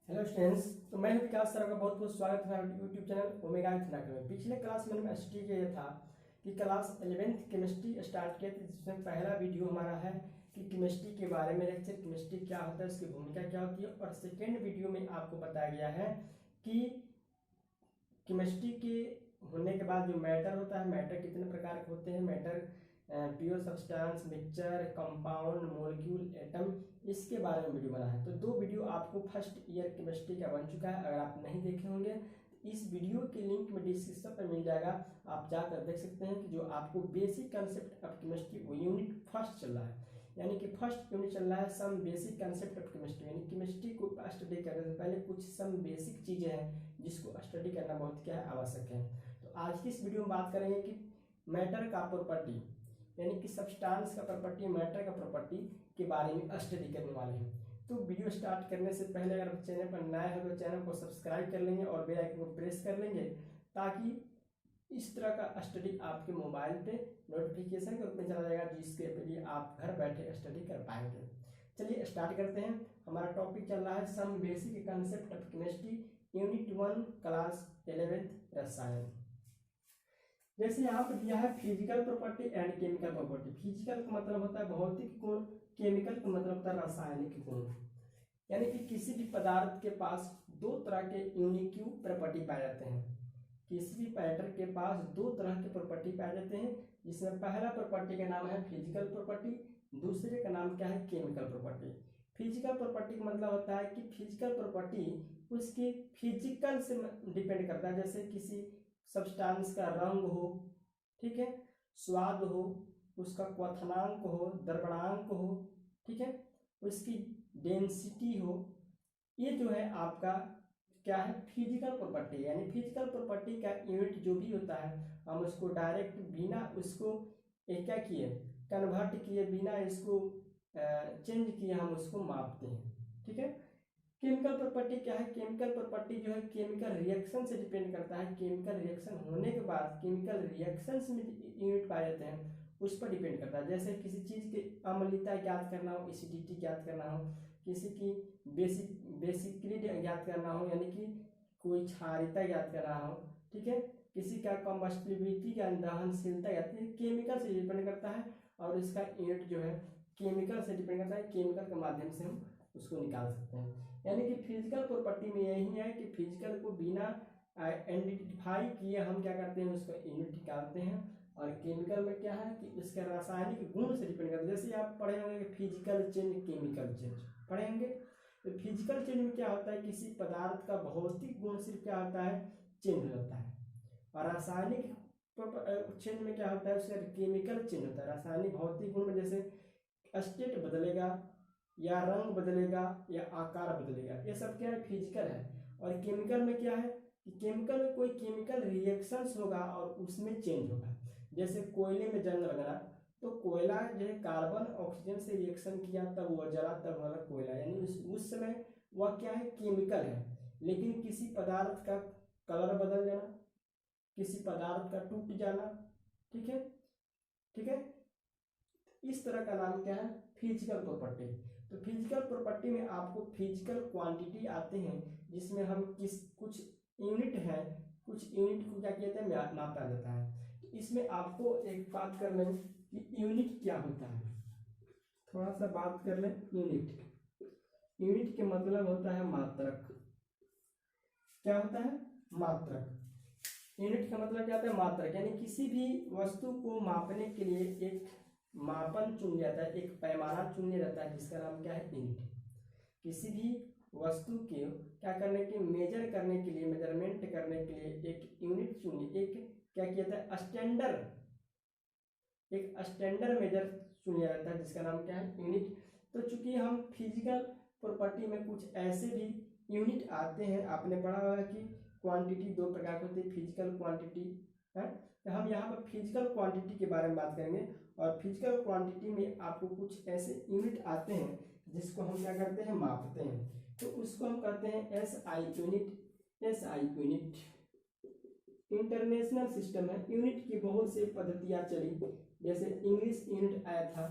Hello students, तो मैं हूं विकास सर, का बहुत बहुत स्वागत है हमारे यूट्यूब चैनल ओमेगा इंटरनेशनल में। पिछले क्लास में मैंने स्टडी किया था कि क्लास 11th केमिस्ट्री स्टार्ट किया था, जिसमें पहला वीडियो हमारा है कि केमिस्ट्री के बारे में लेक्चर, केमिस्ट्री क्या होता है, उसकी भूमिका क्या होती है। और सेकेंड वीडियो में आपको बताया गया है कि केमिस्ट्री के होने के बाद जो मैटर होता है, मैटर कितने प्रकार के होते हैं, matter pure substance, mixture, compound, molecule, atom, इसके बारे में वीडियो बना है। तो दो वीडियो आपको फर्स्ट ईयर केमिस्ट्री का बन चुका है। अगर आप नहीं देखे होंगे तो इस वीडियो के लिंक में डिस्क्रिप्शन पर मिल जाएगा, आप जाकर देख सकते हैं कि जो आपको बेसिक कंसेप्ट ऑफ केमिस्ट्री वो यूनिट फर्स्ट चल रहा है, यानी कि फर्स्ट यूनिट चल रहा है some basic concept of chemistry. यानी केमिस्ट्री को स्टडी करने से पहले कुछ सम बेसिक चीजें हैं जिसको स्टडी करना बहुत क्या है, आवश्यक है। तो आज की इस वीडियो में बात करेंगे कि मैटर का प्रॉपर्टी, यानी कि सब्सटेंस का प्रॉपर्टी, मैटर का प्रॉपर्टी के बारे में स्टडी करने वाले हैं। तो वीडियो स्टार्ट करने से पहले अगर चैनल पर नए हैं तो चैनल को सब्सक्राइब कर लेंगे और बेल आइकन को प्रेस कर लेंगे, ताकि इस तरह का स्टडी आपके मोबाइल पे नोटिफिकेशन के रूप में चला जाएगा, जिसके लिए आप घर बैठे स्टडी कर पाएंगे। चलिए स्टार्ट करते हैं। हमारा टॉपिक चल रहा है some basic concept of chemistry, unit 1, class 11th रसायन। जैसे यहाँ पर दिया है physical property and chemical property. Physical का मतलब होता है भौतिक गुण, केमिकल का मतलब होता है रासायनिक गुण। यानी कि किसी भी पदार्थ के पास दो तरह के यूनिक प्रॉपर्टी पाए जाते हैं। किसी भी मैटर के पास दो तरह के प्रॉपर्टी पाए जाते हैं, जिसमें पहला प्रॉपर्टी का नाम है फिजिकल प्रॉपर्टी, दूसरे का नाम क्या है, केमिकल प्रॉपर्टी। फिजिकल प्रॉपर्टी का मतलब होता है कि फिजिकल प्रॉपर्टी उसकी फिजिकल से डिपेंड करता है। जैसे किसी सब्सटेंस का रंग हो, ठीक है, स्वाद हो, उसका क्वथनांक हो, द्रवणांक हो, ठीक है, उसकी डेंसिटी हो, ये जो है आपका क्या है, फिजिकल प्रॉपर्टी। यानी फिजिकल प्रॉपर्टी का यूनिट जो भी होता है, हम उसको डायरेक्ट बिना उसको क्या किए, कन्वर्ट किए, बिना इसको चेंज किए हम उसको मापते हैं, ठीक है। केमिकल प्रॉपर्टी क्या है, केमिकल प्रॉपर्टी जो है केमिकल रिएक्शन से डिपेंड करता है। केमिकल रिएक्शन होने के बाद केमिकल रिएक्शंस में यूनिट पाए जाते हैं, उस पर डिपेंड करता है। जैसे किसी चीज की अम्लता ज्ञात करना हो, एसिडिटी ज्ञात करना हो, किसी की बेसिकली ज्ञात करना हो, यानी कि कोई क्षारीयता ज्ञात करना हो, ठीक है, किसी का कम्बस्टिबिलिटी का दहनशीलता ज्ञात, केमिकल से डिपेंड करता है। और इसका यूनिट जो है केमिकल से डिपेंड करता है, केमिकल के माध्यम से हम उसको निकाल सकते हैं। यानी कि फिजिकल प्रॉपर्टी में यही है कि फिजिकल को बिना आइडेंटिफाई किए हम क्या करते हैं, उसका यूनिट निकालते हैं। और केमिकल में क्या है कि इसके रासायनिक गुण से डिपेंड करता है। जैसे आप पढ़े होंगे कि फिजिकल चेंज, केमिकल चेंज पढ़े होंगे। तो फिजिकल चेंज में क्या होता है, किसी पदार्थ का भौतिक गुण सिर्फ क्या होता है, चेंज हो जाता है। और रासायनिक चेंज में क्या होता है, उसका केमिकल चेंज होता है। रासायनिक भौतिक गुण में जैसे स्टेट बदलेगा, या रंग बदलेगा, या आकार बदलेगा, ये सब क्या है, फिजिकल है। और केमिकल में क्या है कि केमिकल में कोई केमिकल रिएक्शंस होगा और उसमें चेंज होगा। जैसे कोयले में जंग लगना, तो कोयला जो है कार्बन ऑक्सीजन से रिएक्शन किया तब वह जला, तब वाला कोयला, यानी उस समय वह क्या है, केमिकल है। लेकिन किसी पदार्थ का कलर बदल जाना, किसी पदार्थ का टूट जाना, ठीक है, ठीक है, इस तरह का नाम क्या है, फिजिकल प्रॉपर्टी। तो फिजिकल प्रॉपर्टी में आपको फिजिकल क्वांटिटी आते हैं, जिसमें हम कुछ यूनिट है, कुछ यूनिट को क्या कहते हैं, नापा जाता है। तो इसमें आपको एक बात कर लें कि यूनिट क्या होता है, थोड़ा सा बात कर लें। यूनिट के मतलब होता है मात्रक। क्या होता है, मात्रक। यूनिट का मतलब क्या होता है, मात्रक। यानी किसी भी वस्तु को मापने के लिए एक मापन चुन जाता है, एक पैमाना चुन लिया जाता है, जिसका नाम क्या है, यूनिट। किसी भी वस्तु के क्या करने के, मेजर करने के लिए, मेजरमेंट करने के लिए एक यूनिट चुनिए, एक क्या किया जाता है, स्टैंडर्ड मेजर चुन लिया जाता है, जिसका नाम क्या है, यूनिट। तो चूंकि हम फिजिकल प्रॉपर्टी में कुछ ऐसे भी यूनिट आते हैं, आपने पढ़ा होगा कि क्वांटिटी दो प्रकार की होती है, फिजिकल क्वांटिटी है। तो हम यहाँ पर फिजिकल क्वांटिटी के बारे में बात करेंगे। और फिजिकल क्वांटिटी में आपको कुछ ऐसे यूनिट आते हैं जिसको हम क्या करते हैं, मापते हैं। तो उसको हम कहते हैं SI unit. SI unit international system है। यूनिट की बहुत सी पद्धतियां चली, जैसे इंग्लिश यूनिट आया था,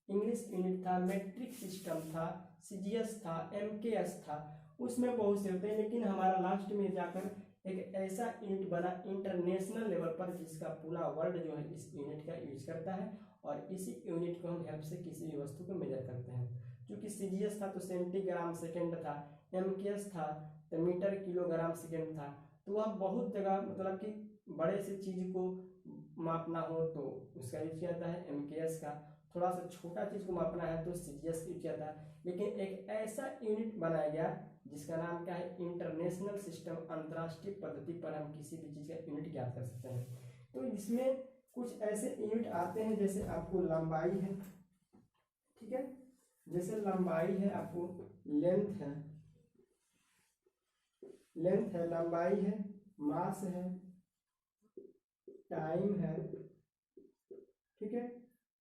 इंग्लिश यूनिट था, मेट्रिक सिस्टम था, CGS था, MKS था। उसमें बहुत से होते हैं, लेकिन हमारा लास्ट में जाकर एक ऐसा यूनिट बना इंटरनेशनल लेवल पर जिसका पूरा वर्ल्ड जो है इस यूनिट का यूज करता है, और इसी यूनिट को हम हेल्प से किसी भी वस्तु को मेजर करते हैं। क्योंकि सीजीएस था तो सेंटीग्राम सेकेंड था, एमकेएस था तो मीटर किलोग्राम सेकेंड था, तो वह बहुत जगह मतलब कि बड़े से चीज को मापना हो तो उसका यूज किया जाता है एमकेएस का, थोड़ा सा छोटा चीज को मापना है तो सीजीएस यूज किया जाता है। लेकिन एक ऐसा यूनिट बनाया गया जिसका नाम क्या है इंटरनेशनल सिस्टम, अंतर्राष्ट्रीय पद्धति पर हम किसी भी चीज का यूनिट ज्ञात कर सकते हैं। तो इसमें कुछ ऐसे यूनिट आते हैं जैसे आपको लंबाई है, ठीक है, जैसे लंबाई है, आपको लेंथ है, लंबाई है, मास है, टाइम है, ठीक है,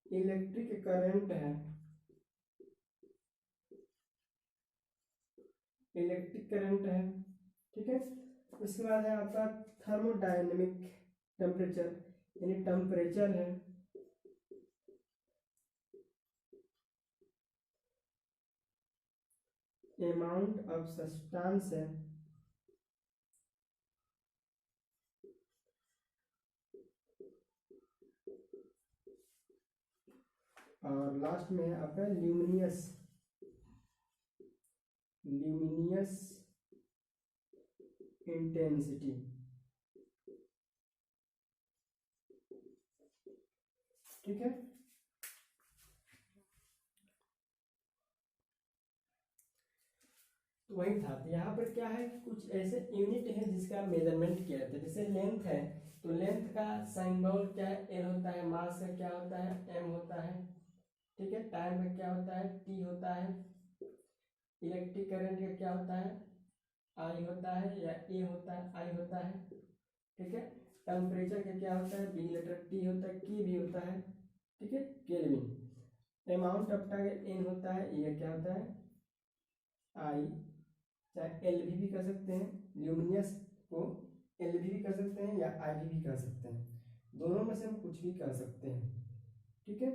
इलेक्ट्रिक करंट है, ठीक है। उसके बाद है आपका थर्मोडायनेमिक टेम्परेचर, यानी टेम्परेचर है, अमाउंट ऑफ सब्सटेंस है, और लास्ट में है आपका ल्यूमिनियस इंटेंसिटी, ठीक है। तो वही था, तो यहाँ पर क्या है कि कुछ ऐसे यूनिट है जिसका मेजरमेंट किया जाता है। जैसे लेंथ है तो लेंथ का सिंबल क्या है, एल होता है, मास का क्या होता है, एम होता है, ठीक है, टाइम का क्या होता है, टी होता है, इलेक्ट्रिक करंट का क्या होता है, आई होता है या ए होता है, आई होता है, ठीक है। टेम्परेचर का क्या होता है, बी लेटर टी होता है, की भी होता है, ठीक है, kelvin. Amount of time n होता है, ये क्या होता है, आई, चाहे एल भी कर सकते हैं, ल्यूमिनियस को एल भी कर सकते हैं या आई भी कर सकते हैं, दोनों में से हम कुछ भी कर सकते हैं, ठीक है।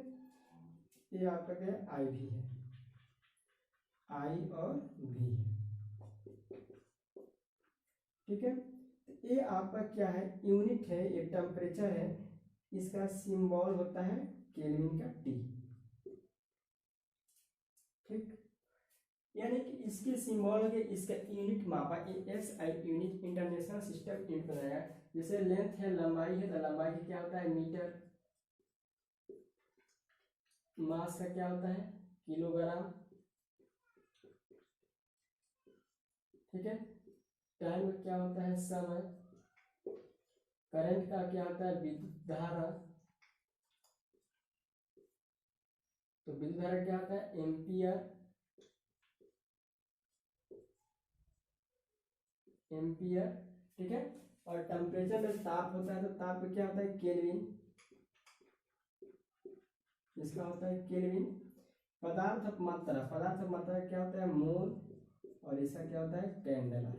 ये आपका क्या है, आई भी है, आई और भी है, ठीक है। ये आपका क्या है, यूनिट है, ये टेम्परेचर है, इसका सिंबल होता है केल्विन का टी, ठीक। यानी कि इसके सिंबल के इसका यूनिट मापा, SI unit international system unit बनाया। जैसे लेंथ है, लंबाई है, तो लंबाई का क्या होता है, मीटर, मास का क्या होता है, किलोग्राम, ठीक है, टाइम का क्या होता है, समय, करंट का क्या होता है, विद्युत धारा, तो विद्युत धारा क्या होता है, एम्पियर, ठीक है। और टेम्परेचर में ताप होता है, तो ताप का क्या होता है, केल्विन, इसका होता है केल्विन। पदार्थ मात्रा क्या होता है, मोल, और इसका क्या होता है, कैंडेला।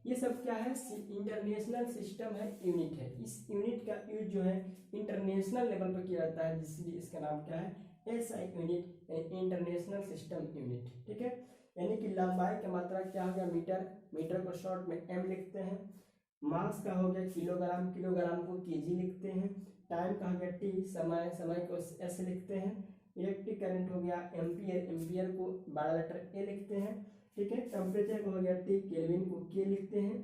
ये सब क्या है, इंटरनेशनल सिस्टम है, यूनिट है। इस यूनिट का यूज जो है इंटरनेशनल लेवल पर किया जाता है, जिसलिए इसका नाम क्या है, SI unit, international system unit, ठीक है। यानी कि लंबाई की मात्रा क्या हो गया, मीटर को शॉर्ट में एम लिखते हैं, मास का हो गया किलोग्राम, किलोग्राम को केजी लिखते हैं, टाइम का हो गया टी, समय को एस लिखते हैं, इलेक्ट्रिक करंट हो गया एम्पियर, एम्पियर को 12 लेटर ए लिखते हैं, ठीक है। टेम्परेचर को हो गया टी, केल्विन को के लिखते हैं,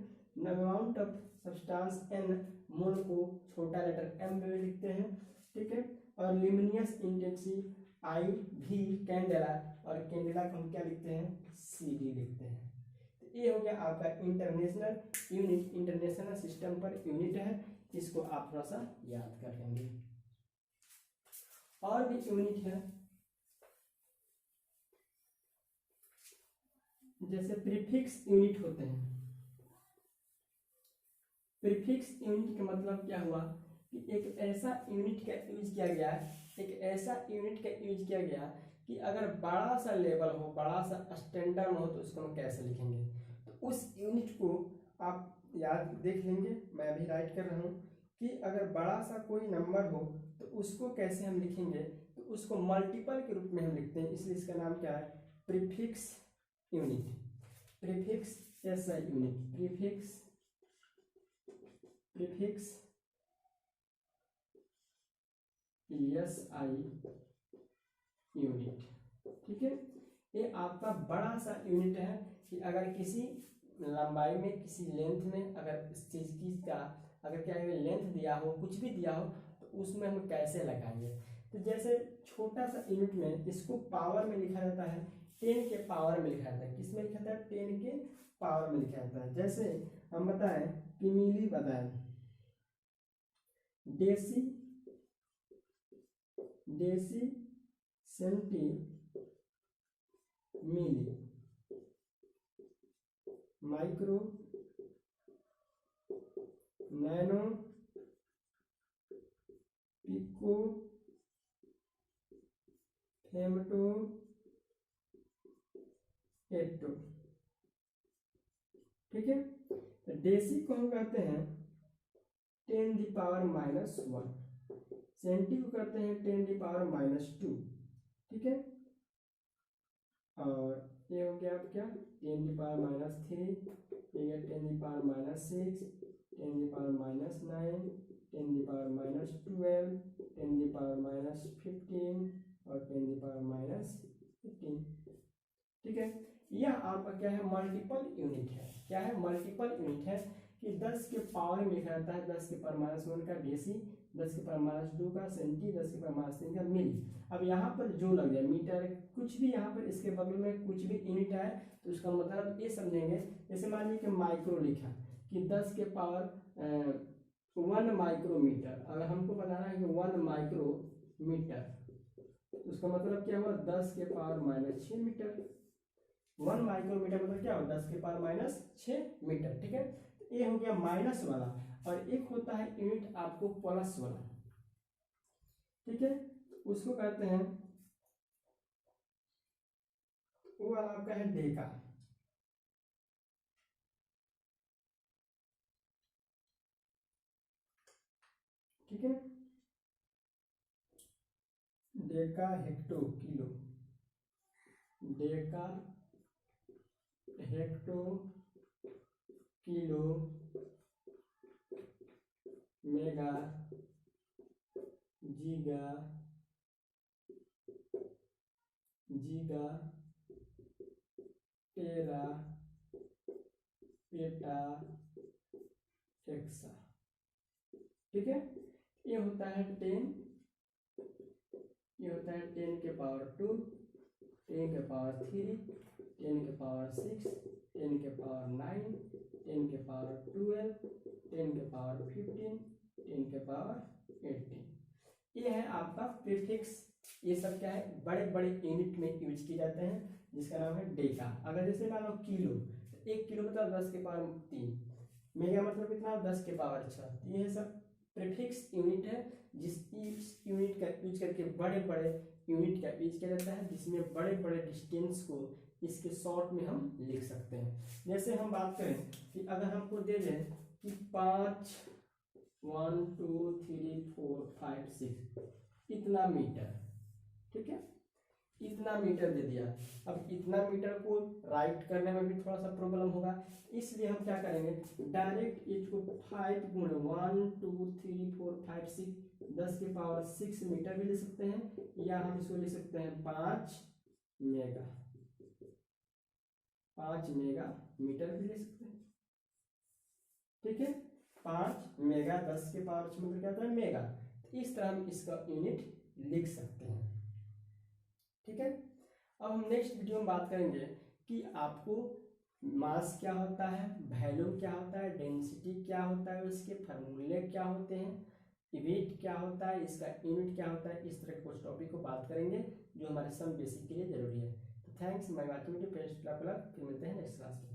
अमाउंट ऑफ सब्सटेंस एन, मोल को छोटा लेटर एम में लिखते हैं, ठीक है। और ल्यूमिनियस इंटेंसिटी आई भी, कैंडेला, और कैंडेला को हम क्या लिखते हैं, सी डी लिखते हैं। तो ये हो गया आपका international unit, international system per unit है, इसको आप थोड़ा सा याद कर लेंगे। और भी यूनिट है, जैसे प्रीफिक्स यूनिट होते हैं। प्रीफिक्स यूनिट का मतलब क्या हुआ कि एक ऐसा यूनिट का यूज किया गया, कि अगर बड़ा सा लेवल हो, बड़ा सा स्टैंडर्ड हो, तो उसको हम कैसे लिखेंगे, तो उस यूनिट को आप याद देख लेंगे, मैं अभी राइट कर रहा हूँ कि अगर बड़ा सा कोई नंबर हो तो उसको कैसे हम लिखेंगे, तो उसको मल्टीपल के रूप में हम लिखते हैं, इसलिए इसका नाम क्या है, prefix unit, prefix SI unit, prefix SI unit. ठीक है, ये आपका बड़ा सा यूनिट है कि अगर किसी लंबाई में, किसी लेंथ में, अगर इस चीज की का अगर क्या लेंथ दिया हो, कुछ भी दिया हो, तो उसमें हम कैसे लगाएंगे। तो जैसे छोटा सा यूनिट में इसको पावर में लिखा जाता है, 10 के पावर में लिखा जाता है। किस में लिखा जाता है? 10 के पावर में लिखा जाता है। जैसे हम बताएं कि मिली बताएं, deci centi milli, micro, nano, pico, femto, hecto. ठीक है, तो डेसी को हम कहते हैं 10⁻⁻1, सेंटी को कहते हैं 10⁻⁻2। ठीक है, और ये हो गया क्या 10⁻⁻3, ये 10⁻⁻6, 10⁻⁻9, 10⁻⁻12, 10⁻⁻15 और 10⁻⁻15। ठीक है, यह आपका क्या है? मल्टीपल यूनिट है। क्या है? मल्टीपल यूनिट है कि 10 के पावर में लिखा जाता है, 10 के पावर -1 का डेसी, 10 के पावर -2 का सेंटी, 10 के पावर -3 का मिली। अब यहाँ पर जो लग जाए मीटर, कुछ भी यहाँ पर इसके बगल में कुछ भी यूनिट है तो उसका मतलब ये समझेंगे। जैसे मान लीजिए कि माइक्रो लिखा कि 10 के पावर 1 माइक्रोमीटर, अगर हमको बताना है कि 1 माइक्रोमीटर, तो उसका मतलब क्या हुआ? 10 के पावर -6 मीटर। 1 माइक्रोमीटर मतलब क्या हो? 10 के पावर -6 मीटर। ठीक है, ये हो गया माइनस वाला, और एक होता है यूनिट आपको प्लस वाला। ठीक है, उसको कहते हैं, वो वाला आपका है डेका। ठीक है, deca hecto kilo, deca hecto kilo, mega, giga, tera, peta, exa. ठीक है, ये होता है 10, ये होता है 10 के पावर 2, 10 के पावर 3, 10 के पावर 6, 10 के पावर 9, 10 के पावर 12, 10 के पावर 15, 10 के पावर 18। ये है आपका प्रीफिक्स। ये सब क्या है? बड़े बड़े यूनिट में यूज किए जाते हैं, जिसका नाम है डेका। अगर जैसे मान लो किलो, तो 1 किलो मतलब 10 के पावर 3, मेगा मतलब कितना? 10 के पावर 6। ये सब प्रीफिक्स यूनिट है, जिस यूनिट का यूज करके बड़े बड़े यूनिट का यूज किया जाता है, जिसमें बड़े बड़े डिस्टेंस को इसके शॉर्ट में हम लिख सकते हैं। जैसे हम बात करें कि अगर हमको दे दें कि 5, 1 2 3 4 5 6 इतना मीटर। ठीक है, इतना मीटर दे दिया। अब इतना मीटर को राइट करने में भी थोड़ा सा प्रॉब्लम होगा, इसलिए हम क्या करेंगे? डायरेक्ट इसको 5 गुणे 1 2 3 4 5 6, 10 के पावर 6 मीटर भी ले सकते हैं, या हम इसको ले सकते हैं 5 मेगा, 5 मेगा मीटर भी ले सकते हैं। ठीक है, 5 मेगा, 10 के पावर 6 मतलब क्या होता है? मेगा। इस तरह हम इसका यूनिट लिख सकते हैं। ठीक है, अब हम नेक्स्ट वीडियो में बात करेंगे कि आपको मास क्या होता है, वॉल्यूम क्या होता है, डेंसिटी क्या होता है, इसके फार्मूले क्या होते हैं, वेट क्या होता है, इसका यूनिट क्या होता है। इस तरह के कुछ टॉपिक को बात करेंगे जो हमारे सम बेसिक के लिए जरूरी है। तो थैंक्स, मैं बात फिर मिलते हैं नेक्स्ट क्लास में।